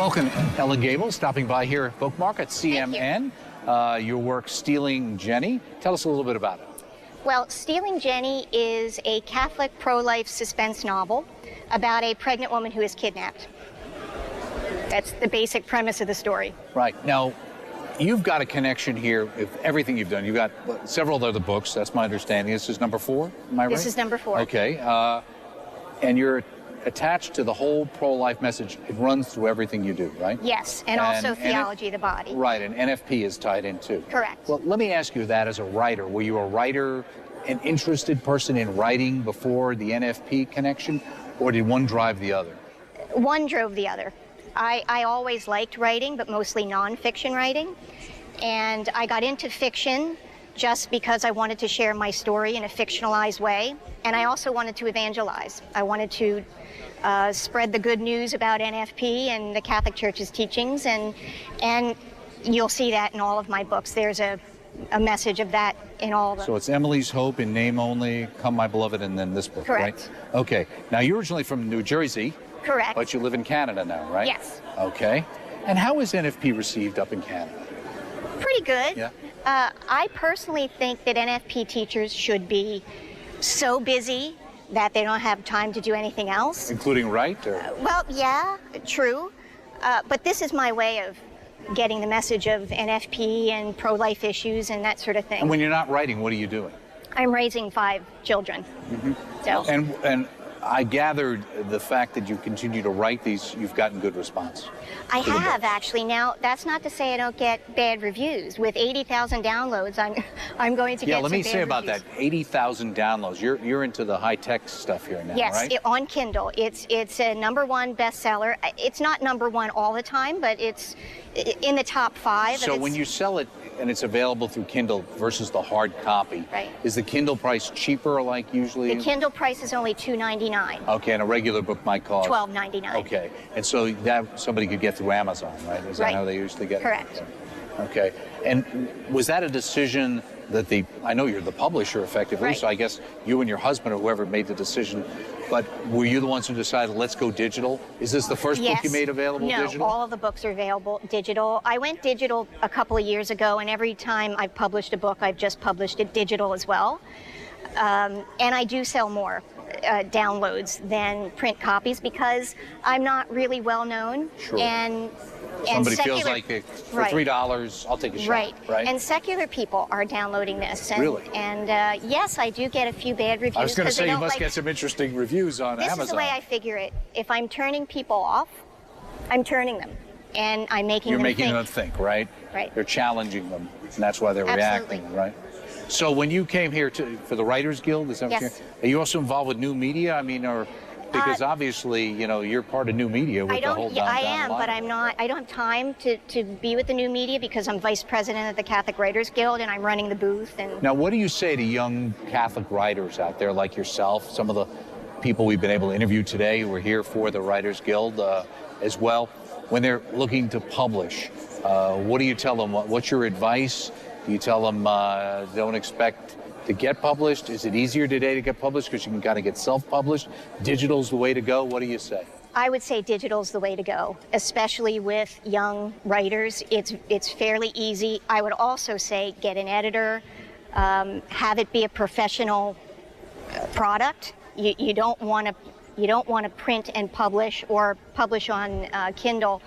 Welcome, Ellen Gable, stopping by here at BookMark at CMN. Your work, Stealing Jenny. Tell us a little bit about it. Well, Stealing Jenny is a Catholic pro-life suspense novel about a pregnant woman who is kidnapped. That's the basic premise of the story. Right. Now, you've got a connection here with everything you've done. You've got several other books, that's my understanding. This is number 4, am I right? This is number 4. Okay. And you're attached to the whole pro-life message. It runs through everything you do, right? Yes, and also theology of the body. Right, and NFP is tied in too. Correct. Well, let me ask you that as a writer. Were you a writer, an interested person in writing before the NFP connection, or did one drive the other? One drove the other. I always liked writing, but mostly nonfiction writing. And I got into fiction just because I wanted to share my story in a fictionalized way. And I also wanted to evangelize. I wanted to spread the good news about NFP and the Catholic Church's teachings. And you'll see that in all of my books. There's a message of that in all of them. So it's Emily's Hope, In Name Only, Come My Beloved, and then this book, Correct. Right? Okay. Now, you're originally from New Jersey. Correct. But you live in Canada now, right? Yes. Okay. And how is NFP received up in Canada? Pretty good. Yeah. I personally think that NFP teachers should be so busy that they don't have time to do anything else. Including write? Or? Well, yeah, true. But this is my way of getting the message of NFP and pro-life issues and that sort of thing. And when you're not writing, what are you doing? I'm raising 5 children. Mm-hmm. So. And I gathered the fact that you continue to write these, you've gotten good response. I have, actually. Now, that's not to say I don't get bad reviews. With 80,000 downloads, I'm going to get some bad reviews. Yeah, let me say about that, 80,000 downloads. You're into the high-tech stuff here now, yes, right? Yes, on Kindle. It's a #1 bestseller. It's not #1 all the time, but it's in the top 5. So when you sell it and it's available through Kindle versus the hard copy, right, is the Kindle price cheaper like usually? The Kindle price is only $2.99. Okay, and a regular book might cost? $12.99. Okay, and so that somebody could get through Amazon, right? Is that how they usually get it? Correct. Okay, and was that a decision that I know you're the publisher effectively, right, so I guess you and your husband or whoever made the decision, but were you the ones who decided, let's go digital? Is this the first book you made available digital? No, all of the books are available digital. I went digital a couple of years ago, and every time I've published a book, I've just published it digital as well. And I do sell more downloads than print copies because I'm not really well known. Sure. And somebody secular, feels like for $3, I'll take a shot. Right. And secular people are downloading this. And, really? And yes, I do get a few bad reviews. I was going to say you must get some interesting reviews on Amazon. This is the way I figure it. If I'm turning people off, I'm turning them, and I'm making them think. You're making them think, right? Right. You're challenging them, and that's why they're Absolutely. reacting, right? So when you came here for the Writers Guild, is that what yes, are you also involved with new media? I mean, or because obviously, you know, you're part of new media with the whole downtown I am, line. but I'm not. I don't have time to be with the new media because I'm vice president of the Catholic Writers Guild and I'm running the booth. And now, what do you say to young Catholic writers out there like yourself? Some of the people we've been able to interview today who are here for the Writers Guild as well, when they're looking to publish, what do you tell them? What's your advice? Do you tell them don't expect to get published? Is it easier today to get published because you can kind of get self-published? Digital's the way to go. What do you say? I would say digital's the way to go, especially with young writers. It's fairly easy. I would also say get an editor, have it be a professional product. You don't want to print and publish or publish on Kindle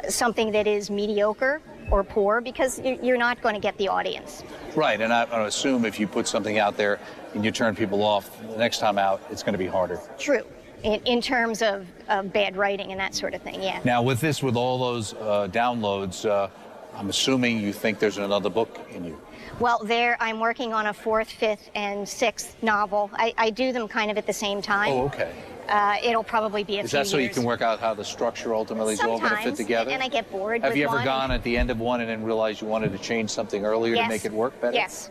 something that is mediocre or poor because you're not going to get the audience. Right, and I assume if you put something out there and you turn people off, the next time out, it's going to be harder. True, in terms of bad writing and that sort of thing, yeah. Now with all those downloads, I'm assuming you think there's another book in you. Well, I'm working on a 4th, 5th, and 6th novel. I do them kind of at the same time. Oh, okay. It'll probably be a few years. Is that so you can work out how the structure ultimately is all going to fit together? And I get bored Have with you ever one. gone at the end of one and then realized you wanted to change something earlier to make it work better? Yes.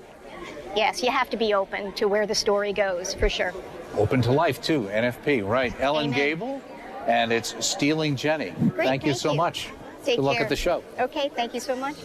Yes, you have to be open to where the story goes, for sure. Open to life, too, NFP, right. Ellen Amen. Gable, and it's Stealing Jenny. Great, Thank you so much. Take Good luck care. at the show. Okay, thank you so much.